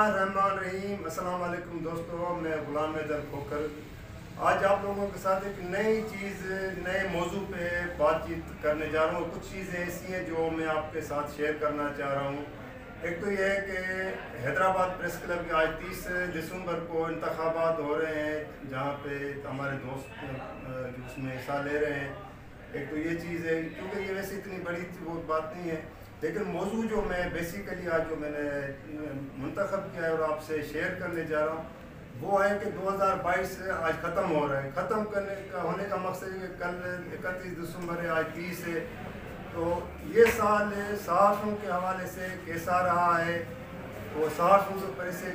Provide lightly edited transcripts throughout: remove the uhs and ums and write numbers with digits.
बिस्मिल्लाहिर्रहमानिर्रहीम। अस्सलाम वालेकुम दोस्तों, मैं गुलाम हैदर खोखर आज आप लोगों के साथ एक नई चीज़, नए मौजू पे बातचीत करने जा रहा हूँ। कुछ चीज़ें ऐसी हैं जो मैं आपके साथ शेयर करना चाह रहा हूँ। एक तो यह है कि हैदराबाद प्रेस क्लब के आज 30 दिसंबर को इंतखाबात हो रहे हैं, जहाँ पे हमारे दोस्त जो उसमें हिस्सा ले रहे हैं। एक तो ये चीज़ है, क्योंकि ये वैसे इतनी बड़ी वो बात नहीं है, लेकिन मौजू जो मैं बेसिकली आज जो मैंने मुंतखब किया है और आपसे शेयर करने जा रहा हूँ वो है कि 2022 आज ख़त्म हो रहा है। ख़त्म करने का होने का मकसद है कि कल 31 दिसंबर है, आज 30 है। तो ये साल सहाफ़ियों के हवाले से कैसा रहा है, वो सहाफ़ियों के ऊपर से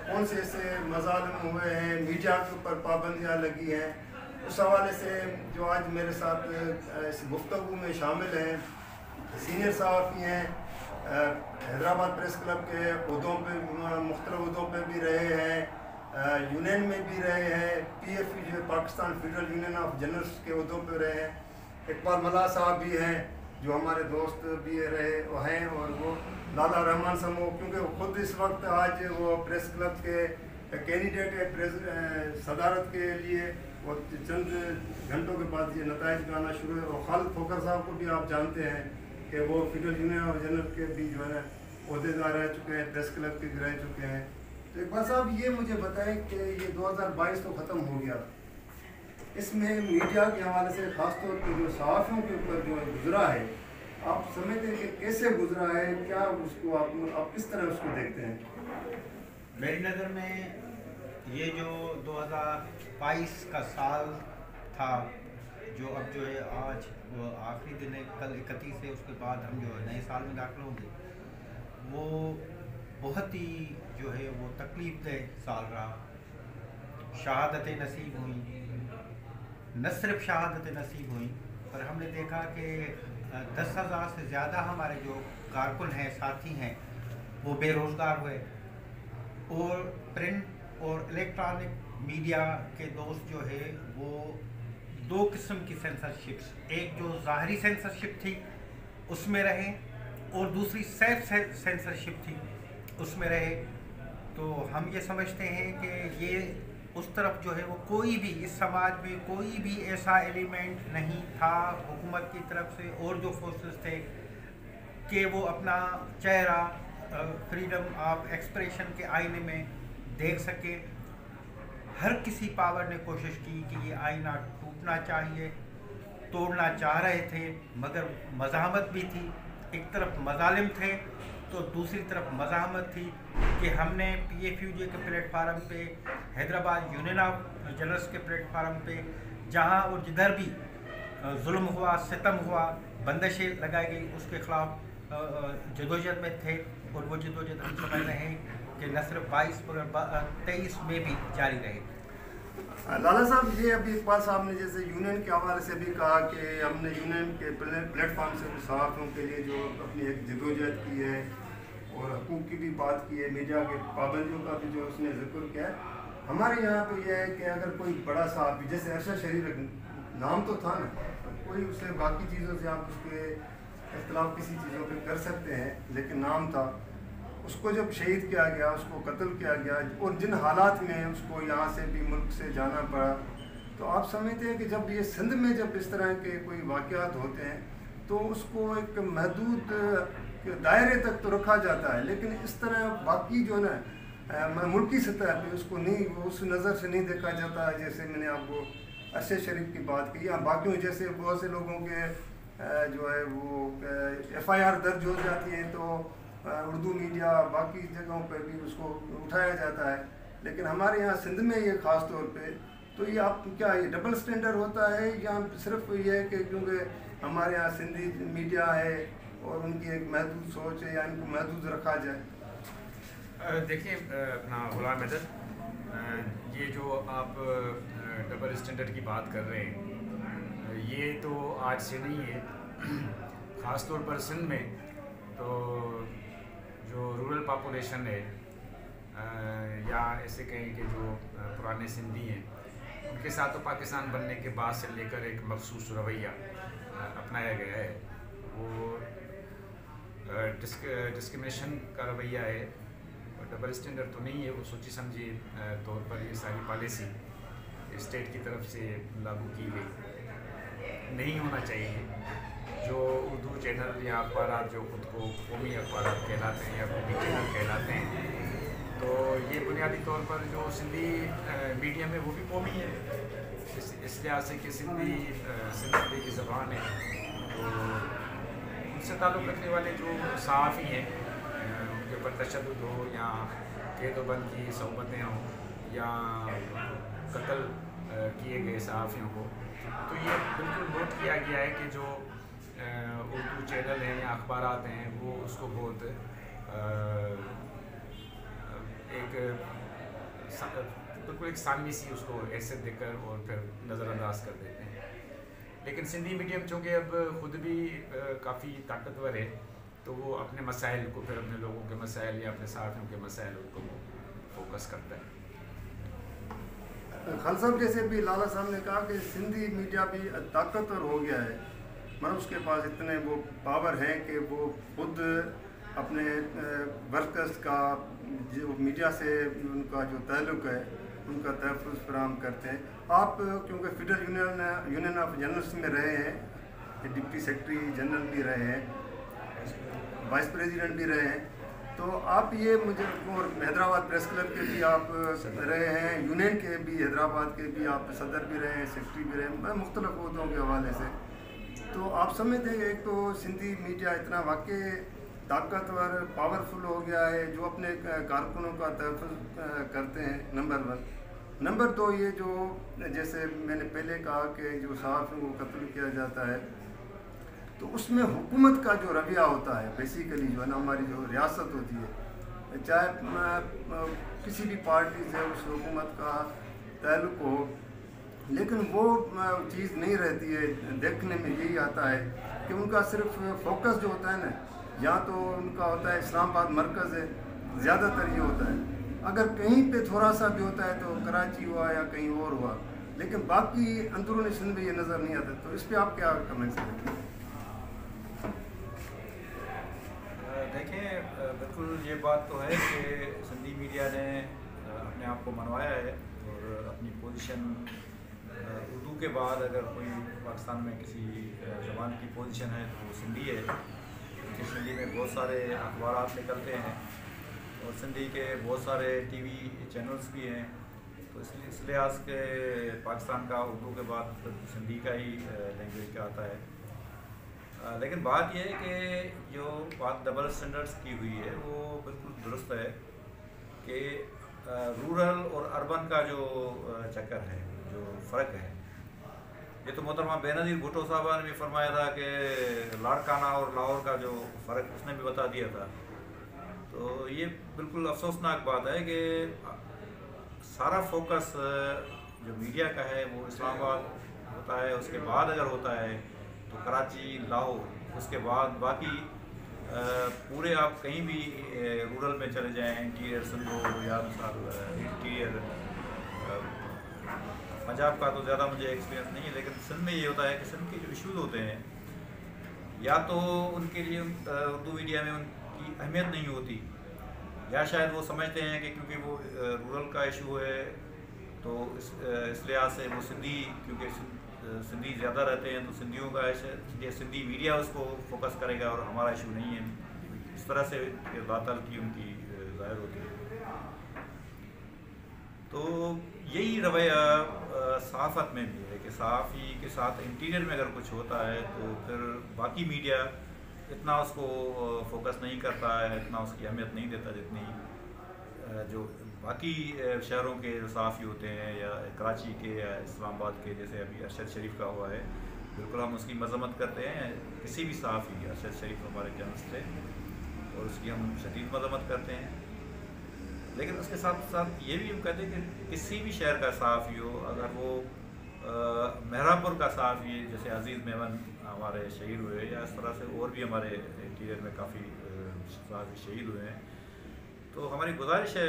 कौन से ऐसे मज़ालिम हुए हैं, मीडिया के ऊपर पाबंदियाँ लगी हैं, उस हवाले से जो आज मेरे साथ इस गुफ्तगू में शामिल हैं सीनियर सहाफ़ी हैं, हैदराबाद प्रेस क्लब के उहदों पे मुख्तलिफ उहदों पे भी रहे हैं, यूनियन में भी रहे हैं, PFU जो Pakistan federal union of journalist के उहदों पे रहे हैं। इकबाल मल्ला साहब भी हैं जो हमारे दोस्त भी रहे हैं, और वो लाला रहमान समूह, क्योंकि वो खुद इस वक्त आज वो प्रेस क्लब के कैंडिडेट है सदारत के लिए, और चंद घंटों के बाद ये नताइज का आना शुरू है। और खालिद खोखर साहब को भी आप जानते हैं कि वो फेडरल यूनियन और जनरल के भी जो है ना अहदेदार रह चुके हैं, प्रेस क्लब के रह चुके हैं। तो इकबाल साहब ये मुझे बताएं कि ये 2022 तो ख़त्म हो गया, इसमें मीडिया के हवाले से ख़ासतौर पर जो सहाफ़ियों के ऊपर जो गुजरा है, आप समझते हैं कि कैसे गुजरा है, क्या उसको आप किस तरह उसको देखते हैं? मेरी नज़र में ये जो 2022 का साल था, जो अब जो है आज वो आखिरी दिन है, कल 31 है, उसके बाद हम जो है नए साल में दाखिल होंगे, वो बहुत ही जो है वो तकलीफ दह साल रहा। शहादतें नसीब हुई, न सिर्फ शहादतें नसीब हुई, पर हमने देखा कि 10,000 से ज़्यादा हमारे जो कारकुन हैं, साथी हैं, वो बेरोज़गार हुए। और प्रिंट और इलेक्ट्रॉनिक मीडिया के दोस्त जो है वो दो किस्म की सेंसरशिप्स, एक जो ज़ाहरी सेंसरशिप थी उसमें रहे, और दूसरी सेल्फ सेंसरशिप थी उसमें रहे। तो हम ये समझते हैं कि ये उस तरफ जो है वो कोई भी इस समाज में कोई भी ऐसा एलिमेंट नहीं था हुकूमत की तरफ से और जो फोर्सेस थे कि वो अपना चेहरा फ्रीडम ऑफ एक्सप्रेशन के आईने में देख सके। हर किसी पावर ने कोशिश की कि ये आईना टूटना चाहिए, तोड़ना चाह रहे थे, मगर मज़ाहमत भी थी। एक तरफ मज़ालिम थे तो दूसरी तरफ मज़ाहमत थी कि हमने PFUJ के प्लेटफार्म पे, हैदराबाद यूनियन ऑफ जर्नलिस्ट के प्लेटफार्म पे, जहाँ और जिधर भी जुल्म हुआ, सितम हुआ, बंदिशें लगाई गई, उसके ख़िलाफ़ जदोजहद में थे। और वो जदोजहद हम समझ रहे हैं कि न सिर्फ 22 मगर 23 में भी जारी रहे। लाला साहब, ये अभी इकबाल साहब ने जैसे यूनियन के हवाले से भी कहा कि हमने यूनियन के प्लेटफार्म से सहाफ़ियों के लिए जो अपनी एक जदोजहद की है और हकूक़ की भी बात की है, मीडिया के पाबंदियों का भी जो उसने जिक्र किया है। हमारे यहाँ तो यह है कि अगर कोई बड़ा सहाफ़ी जैसे अरशद शरीफ नाम तो था ना, कोई उससे बाकी चीज़ों से आप उसके इख्तिलाफ किसी चीज़ों पे कर सकते हैं, लेकिन नाम था, उसको जब शहीद किया गया, उसको कत्ल किया गया, और जिन हालात में उसको यहाँ से भी मुल्क से जाना पड़ा, तो आप समझते हैं कि जब ये सिंध में जब इस तरह के कोई वाक़यात होते हैं तो उसको एक महदूद दायरे तक तो रखा जाता है, लेकिन इस तरह बाकी जो ना मुल्की सतह पे उसको नहीं, उस नज़र से नहीं देखा जाता। जैसे मैंने आपको अरशद शरीफ की बात की, या बाकियों जैसे बहुत से लोगों के जो है वो FIR दर्ज हो जाती है तो उर्दू मीडिया बाकी जगहों पर भी उसको उठाया जाता है, लेकिन हमारे यहाँ सिंध में ये ख़ास तौर पे, तो ये आप क्या ये डबल स्टैंडर्ड होता है या सिर्फ ये है कि क्योंकि हमारे यहाँ सिंधी मीडिया है और उनकी एक महदूद सोच है, या इनको महदूद रखा जाए? देखिए अपना गुलाम हैदर, ये जो आप डबल स्टैंडर्ड की बात कर रहे हैं, ये तो आज से नहीं है। ख़ास तौर पर सिंध में तो जो रूरल पॉपुलेशन है, या ऐसे कहें कि जो पुराने सिंधी हैं, उनके साथ तो पाकिस्तान बनने के बाद से लेकर एक मखसूस रवैया अपनाया गया है। वो डिस्क्रिमिनेशन का रवैया है, डबल स्टैंडर्ड तो नहीं है, वो सोची समझी तौर पर ये सारी पॉलिसी स्टेट की तरफ से लागू की गई। नहीं होना चाहिए। जो उर्दू चैनल या अखबार जो खुद को कौमी अखबार कहलाते हैं या कौमी चैनल कहलाते हैं, तो ये बुनियादी तौर पर जो सिंधी मीडियम है वो भी कौमी है, इस लिहाज से कि सिंधी की ज़बान है। तो उनसे ताल्लुक़ रखने वाले जो सहाफ़ी हैं, उनके ऊपर तशद्दुद हो या कैदोबंद की सोबतें हों या कत्ल किए गए सहाफ़ियों को, तो ये बिल्कुल नोट किया गया है कि जो उर्दू चैनल हैं या अखबारात हैं वो उसको बहुत बिल्कुल एक सानवी सी उसको हैसियत देकर और फिर नज़रअंदाज कर देते हैं। लेकिन सिंधी मीडियम चूँकि अब ख़ुद भी काफ़ी ताकतवर है, तो वो अपने मसाइल को फिर अपने लोगों के मसाइल या अपने साथियों के मसाइल को फोकस करता है। खान साहब जैसे भी लाला साहब ने कहा कि सिंधी मीडिया भी ताकतवर हो गया है, मतलब उसके पास इतने वो पावर हैं कि वो खुद अपने वर्कर्स का जो मीडिया से उनका जो ताल्लुक़ है उनका तहफ़्फ़ुज़ फराहम करते हैं। आप क्योंकि फेडरल यूनियन ऑफ जर्नलिस्ट में रहे हैं, डिप्टी सेक्रेटरी जनरल भी रहे हैं, वाइस प्रेसिडेंट भी रहे हैं, तो आप ये मुझे और हैदराबाद प्रेस क्लब के भी आप रहे हैं, यूनियन के भी हैदराबाद के भी आप सदर भी रहे हैं, सेक्रेटरी भी रहे हैं, मुख्तलिफ ओहदों के हवाले से। तो आप समझते हैं एक तो सिंधी मीडिया इतना वाकई ताकतवर पावरफुल हो गया है जो अपने कारकुनों का तहफ़्फ़ुज़ करते हैं, नंबर 1। नंबर 2 ये जो जैसे मैंने पहले कहा कि जो सहाफ़ियों को कत्ल किया जाता है, तो उसमें हुकूमत का जो रवैया होता है, बेसिकली जो है ना हमारी जो रियासत होती है, चाहे किसी भी पार्टी से उस हुकूमत का ताल्लुक़ हो, लेकिन वो चीज़ नहीं रहती है। देखने में यही आता है कि उनका सिर्फ फोकस जो होता है ना, या तो उनका होता है इस्लामाबाद मरकज़ है, ज़्यादातर ये होता है। अगर कहीं पे थोड़ा सा भी होता है तो कराची हुआ या कहीं और हुआ, लेकिन बाकी अंदरूनी सिंध में ये नज़र नहीं आता। तो इस पर आप क्या कमेंट्स करेंगे? देखें, बिल्कुल ये बात तो है कि सिंधी मीडिया ने अपने आप को मनवाया है और अपनी पोजीशन उर्दू के बाद अगर कोई पाकिस्तान में किसी ज़बान की पोजीशन है तो वो सिंधी है, क्योंकि सिंधी में बहुत सारे अखबारात निकलते हैं और सिंधी के बहुत सारे टीवी चैनल्स भी हैं। तो इसलिए इस लिहाज के पाकिस्तान का उर्दू के बाद सिंधी का ही लैंग्वेज का आता है। लेकिन बात यह है कि जो बात डबल स्टैंडर्ड्स की हुई है वो बिल्कुल दुरुस्त है कि रूरल और अर्बन का जो चक्कर है, जो फ़र्क है, ये तो मोहतरमा बेनज़ीर भुट्टो साहबा ने भी फरमाया था कि लाड़काना और लाहौर का जो फ़र्क उसने भी बता दिया था। तो ये बिल्कुल अफसोसनाक बात है कि सारा फोकस जो मीडिया का है वो इस्लामाबाद होता है, उसके बाद अगर होता है तो कराची, लाहौर, उसके बाद बाकी पूरे आप कहीं भी रूरल में चले जाएं, इंटीरियर सिंध हो या मिसाल इंटीरियर पंजाब का तो ज़्यादा मुझे एक्सपीरियंस नहीं है, लेकिन सिंध में ये होता है कि सिंध के जो इशूज़ होते हैं या तो उनके लिए उर्दू मीडिया में उनकी अहमियत नहीं होती, या शायद वो समझते हैं कि क्योंकि वो रूरल का इशू है तो इस लिहाज से वो सिंधी, क्योंकि सिंधी ज़्यादा रहते हैं तो सिंधियों का सिंधी मीडिया उसको फोकस करेगा और हमारा इशू नहीं है। इस तरह से बातल की उनकी ज़ाहिर होती है। तो यही रवैया सहाफ़त में भी है कि सहाफ़ी के साथ इंटीरियर में अगर कुछ होता है तो फिर बाकी मीडिया इतना उसको फोकस नहीं करता है, इतना उसकी अहमियत नहीं देता जितनी जो बाकी शहरों के जो सहाफ़ी होते हैं या कराची के या इस्लामाबाद के, जैसे अभी अरशद शरीफ का हुआ है, बिल्कुल हम उसकी मज़म्मत करते हैं। किसी भी सहाफ़ी, अरशद शरीफ हमारे जर्नलिस्ट थे और उसकी हम शदीद मज़म्मत करते हैं, लेकिन उसके साथ साथ ये भी हम कहते हैं कि किसी भी शहर का सहाफ़ी हो, अगर वो मेहरापुर का सहाफ़ी जैसे अजीज़ मेमन हमारे शहीद हुए, या इस तरह से और भी हमारे इंटीरियर में काफ़ी सहाफ़ी शहीद हुए हैं, तो हमारी गुजारिश है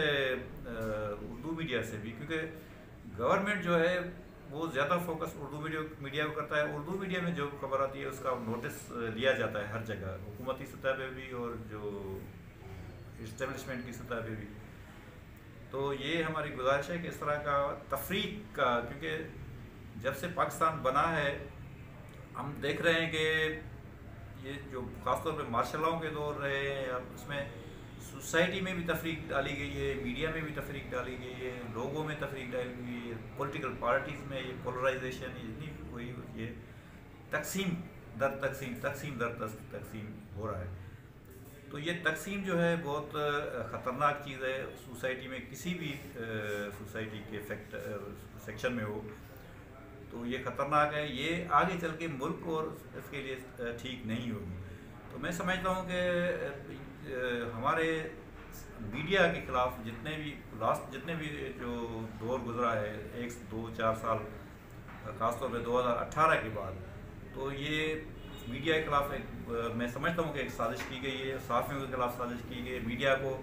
उर्दू मीडिया से भी, क्योंकि गवर्नमेंट जो है वो ज़्यादा फोकस उर्दू मीडिया को करता है। उर्दू मीडिया में जो खबर आती है उसका नोटिस लिया जाता है हर जगह, हुकूमती सतह पे भी और जो इस्टेब्लिशमेंट की सतह पे भी। تو یہ ہماری گزارش ہے کہ اس طرح کا تفریق کا، کیونکہ جب سے پاکستان بنا ہے ہم دیکھ رہے ہیں کہ یہ جو خاص طور پہ مارشل لاؤ کے دور رہے ہیں، اب اس میں سوسائٹی میں بھی تفریق ڈالی گئی ہے، میڈیا میں بھی تفریق ڈالی گئی ہے، لوگوں میں تفریق ڈالی گئی ہے، پولیٹیکل پارٹیز میں یہ پولرائزیشن اتنی ہوئی، یہ تقسیم در تقسیم ہو رہا ہے. تو یہ تقسیم جو ہے بہت خطرناک چیز ہے سوسائٹی میں، کسی بھی سوسائٹی کے سیکشن میں ہو تو یہ خطرناک ہے. یہ آگے چل کے ملک اور اس کے لیے ٹھیک نہیں ہوگی. تو میں سمجھتا ہوں کہ ہمارے میڈیا کے خلاف جتنے بھی جو دور گزرا ہے 1 2 4 سال، خاص طور پہ 2018 کے بعد، تو یہ میڈیا کے خلاف میں سمجھتا ہوں کہ ایک سازش کی گئی ہے، صحافیوں کے خلاف سازش کی گئی ہے، میڈیا کو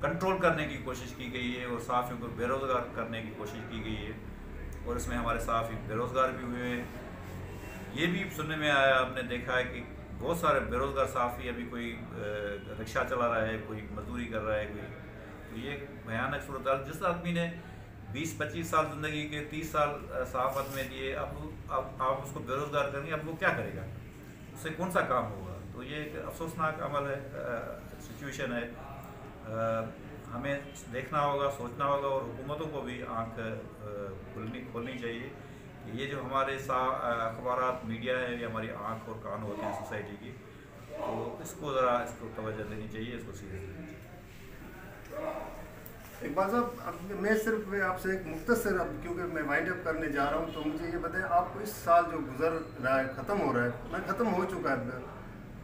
کنٹرول کرنے کی کوشش کی گئی ہے اور صحافیوں کو بے روزگار کرنے کی کوشش کی گئی ہے، اور اس میں ہمارے صحافی بے روزگار بھی ہوئے ہیں. یہ بھی سننے میں آیا، آپ نے دیکھا ہے کہ بہت سارے بے روزگار صحافی، ابھی کوئی رکشہ چلا رہا ہے، کوئی مزدوری کر رہا ہے، کوئی. تو یہ بھیانک صورتحال، جس آدمی نے 20-25 سال زندگی کے 30 سال صحافت میں دیے، اب آپ اس کو بے روزگار کریں گے، اب وہ کیا کرے گا؟ اس سے کون سا کام ہوگا؟ تو یہ ایک افسوسناک عمل ہے، سچویشن ہے. ہمیں دیکھنا ہوگا، سوچنا ہوگا، اور حکومتوں کو بھی آنکھ کھولنی چاہیے کہ یہ جو ہمارے اخبارات، میڈیا ہے، یہ ہماری آنکھ اور کان ہوتے ہیں سوسائٹی کی. تو اس کو توجہ دینی چاہیے، اس کو سیریس لینی چاہیے. اقبال صاحب، میں صرف آپ سے ایک مختصر، اب کیونکہ میں وائنڈ اپ کرنے جا رہا ہوں، تو مجھے یہ بتائیں آپ کو اس سال جو گزر رہا ہے، ختم ہو رہا ہے، میں ختم ہو چکا ہے،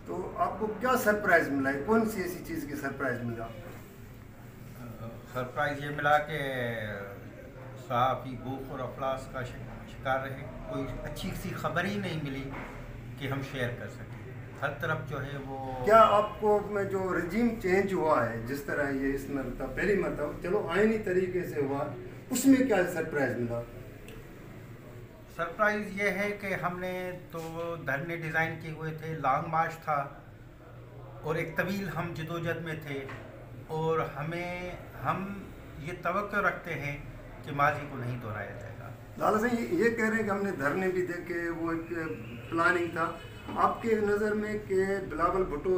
تو آپ کو کیا سرپرائز ملا ہے؟ کون سی ایسی چیز کی سرپرائز ملا؟ سرپرائز یہ ملا کہ صحافی بھوک اور افلاس کا شکار رہے. کوئی اچھی سی خبر ہی نہیں ملی کہ ہم شیئر کر سکیں. ہر طرف جو ہے وہ، کیا آپ کو میں جو رجیم چینج ہوا ہے، جس طرح یہ اس مرتبہ پہلی مرتبہ چلو آئینی طریقے سے ہوا، اس میں کیا سرپرائز ملا؟ سرپرائز یہ ہے کہ ہم نے تو دھرنے ڈیزائن کیے ہوئے تھے، لانگ مارچ تھا اور ایک طویل ہم جدوجہد میں تھے، اور ہم یہ توقع رکھتے ہیں کہ ماضی کو نہیں دہرایا جائے گا. لالا صاحب یہ کہہ رہے ہیں کہ ہم نے دھرنے بھی دیکھے، وہ ایک پلاننگ تھا. آپ کے نظر میں کہ بلاول بھٹو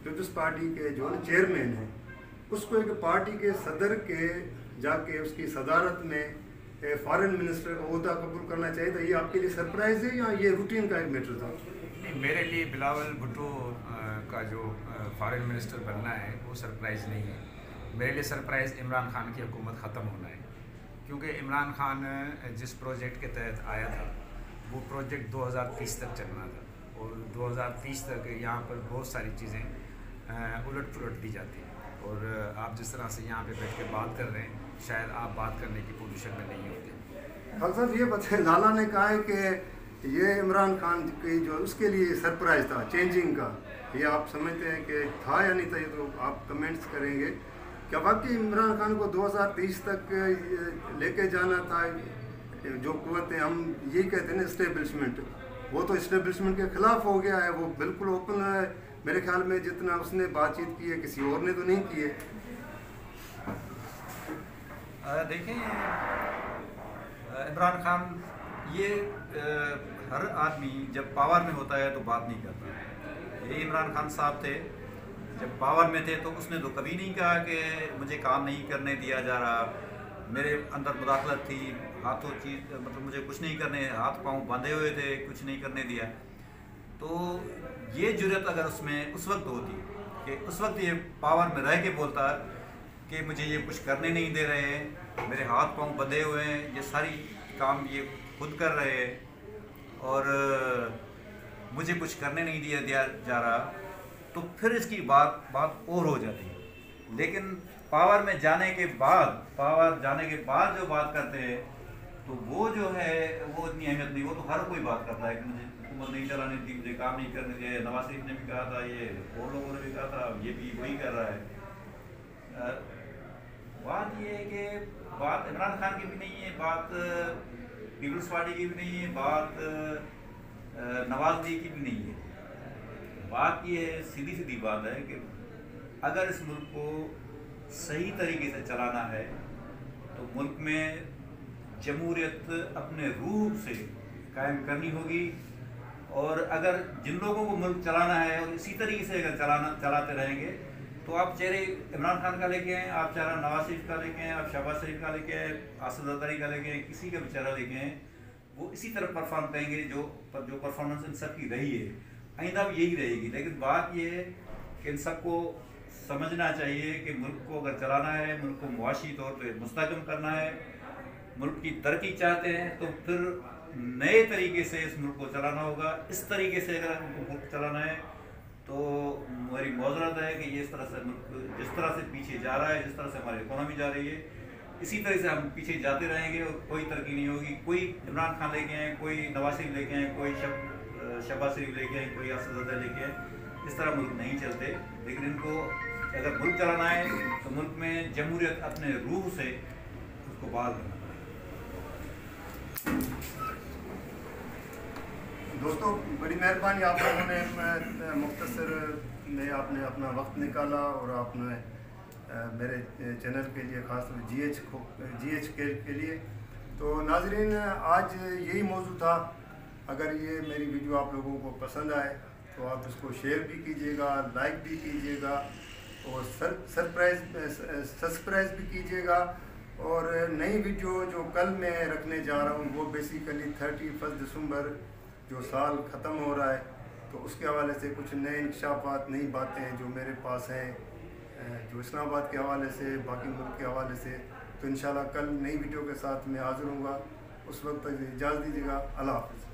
پیپلز پارٹی کے جو چیئرمین ہیں، اس کو ایک پارٹی کے صدر کے جا کے اس کی صدارت میں فارن منسٹر کا عہدہ قبول کرنا چاہیے تھا، یہ آپ کے لیے سرپرائز ہے یا یہ روٹین کا ایک میٹر تھا؟ نہیں، میرے لیے بلاول بھٹو کا جو فارن منسٹر بننا ہے وہ سرپرائز نہیں ہے. میرے لیے سرپرائز عمران خان کی حکومت ختم ہونا ہے، کیونکہ عمران خان جس پروجیکٹ کے تحت آیا تھا وہ پروجیکٹ 2030 تک چلنا تھا، اور 2030 تک یہاں پر بہت ساری چیزیں الٹ پلٹ دی جاتی ہیں، اور آپ جس طرح سے یہاں پہ بیٹھ کے بات کر رہے ہیں شاید آپ بات کرنے کی پوزیشن میں نہیں ہوتے. خالد صاحب یہ بتائیں، لالا نے کہا ہے کہ یہ عمران خان کی جو اس کے لیے سرپرائز تھا چینجنگ کا، یہ آپ سمجھتے ہیں کہ تھا یا نہیں تھا؟ یہ تو آپ کمنٹس کریں گے. کیا واقعی عمران خان کو 2030 تک لے کے جانا تھا؟ جو قوتیں ہم یہی کہتے ہیں نا اسٹیبلشمنٹ، وہ تو اسٹیبلشمنٹ کے خلاف ہو گیا ہے، وہ بالکل اوپن ہے. میرے خیال میں جتنا اس نے بات چیت کی ہے کسی اور نے تو نہیں کی ہے. دیکھیں عمران خان، یہ ہر آدمی جب پاور میں ہوتا ہے تو بات نہیں کرتا. یہ عمران خان صاحب تھے، جب پاور میں تھے تو اس نے تو کبھی نہیں کہا کہ مجھے کام نہیں کرنے دیا جا رہا، میرے اندر مداخلت تھی، ہاتھوں چیز مطلب مجھے کچھ نہیں کرنے، ہاتھ پاؤں باندھے ہوئے تھے، کچھ نہیں کرنے دیا. تو یہ جرت اگر اس میں اس وقت ہوتی کہ اس وقت یہ پاور میں رہ کے بولتا کہ مجھے یہ کچھ کرنے نہیں دے رہے ہیں، میرے ہاتھ پاؤں بندھے ہوئے ہیں، یہ ساری کام یہ خود کر رہے ہیں اور مجھے کچھ کرنے نہیں دیا جا رہا، تو پھر اس کی بات اور ہو جاتی ہے. لیکن پاور میں جانے کے بعد جو بات کرتے ہیں تو وہ جو ہے وہ اتنی اہمیت نہیں. وہ تو ہر کوئی بات کرتا ہے کہ مجھے حکومت نہیں چلانے دی، مجھے کام نہیں کرنے دیا. نواز شریف نے بھی کہا تھا، یہ اور لوگوں نے بھی کہا تھا، یہ بھی وہی کر رہا ہے. بات یہ ہے کہ بات عمران خان کی بھی نہیں ہے، بات پیپلز پارٹی کی بھی نہیں ہے، بات نواز لیگ کی بھی نہیں ہے. بات یہ سیدھی بات ہے کہ اگر اس ملک کو صحیح طریقے سے چلانا ہے तो मुल्क में जमहूरियत अपने रूह से कायम करनी होगी। और अगर जिन लोगों को मुल्क चलाना है और इसी तरीके से अगर चलाते रहेंगे तो आप चेहरे इमरान खान का लेके आएँ, आप चेहरा नवाज शरीफ का लेके आएँ, आप शहबाज शरीफ का लेके आएँ, असद जरदारी का लेके आएँ, किसी का भी चेहरा लेके आएँ, वो इसी तरह परफॉर्म करेंगे जो परफॉर्मेंस इन सब की रही है, आइंदा भी यही रहेगी। लेकिन बात ये है कि इन सबको समझना चाहिए कि मुल्क को अगर चलाना है, मुल्क को मुआशी तौर पर मुस्तहकम करना है, मुल्क की तरक्की चाहते हैं तो फिर नए तरीके से इस मुल्क को चलाना होगा। इस तरीके से अगर हमको मुल्क चलाना है तो मेरी मौजरत है कि ये इस तरह से मुल्क जिस तरह से पीछे जा रहा है, जिस तरह से हमारी इकोनॉमी जा रही है, इसी तरह से हम पीछे जाते रहेंगे और कोई तरक्की नहीं होगी। कोई इमरान खान लेके आए, कोई नवाज शरीफ लेके आए, कोई शहबाज शरीफ लेके आए, कोई असद जरदारी लेके आए, इस तरह मुल्क नहीं चलते। लेकिन इनको अगर मुल्क चलाना है तो मुल्क में जमहूरियत अपने रूह से उसको बहाल करना। दोस्तों बड़ी मेहरबानी, आप लोगों ने मुख्तसर में आपने अपना वक्त निकाला और आपने मेरे चैनल के लिए ख़ास GH के लिए। तो नाजरीन, आज यही मौजू था। अगर ये मेरी वीडियो आप लोगों को पसंद आए तो आप इसको शेयर भी कीजिएगा, लाइक भी कीजिएगा और सब्सक्राइब भी कीजिएगा। और नई वीडियो जो कल मैं रखने जा रहा हूँ वो बेसिकली 31 दिसंबर जो साल ख़त्म हो रहा है, तो उसके हवाले से कुछ नए इंकशाफात, नई बातें जो मेरे पास हैं, जो इस्लामाबाद के हवाले से, बाकी मुल्क के हवाले से। तो इंशाल्लाह कल नई वीडियो के साथ मैं हाज़िर हूँगा। उस वक्त तक इजाज़त दीजिएगा। अल्लाह हाफ़िज़।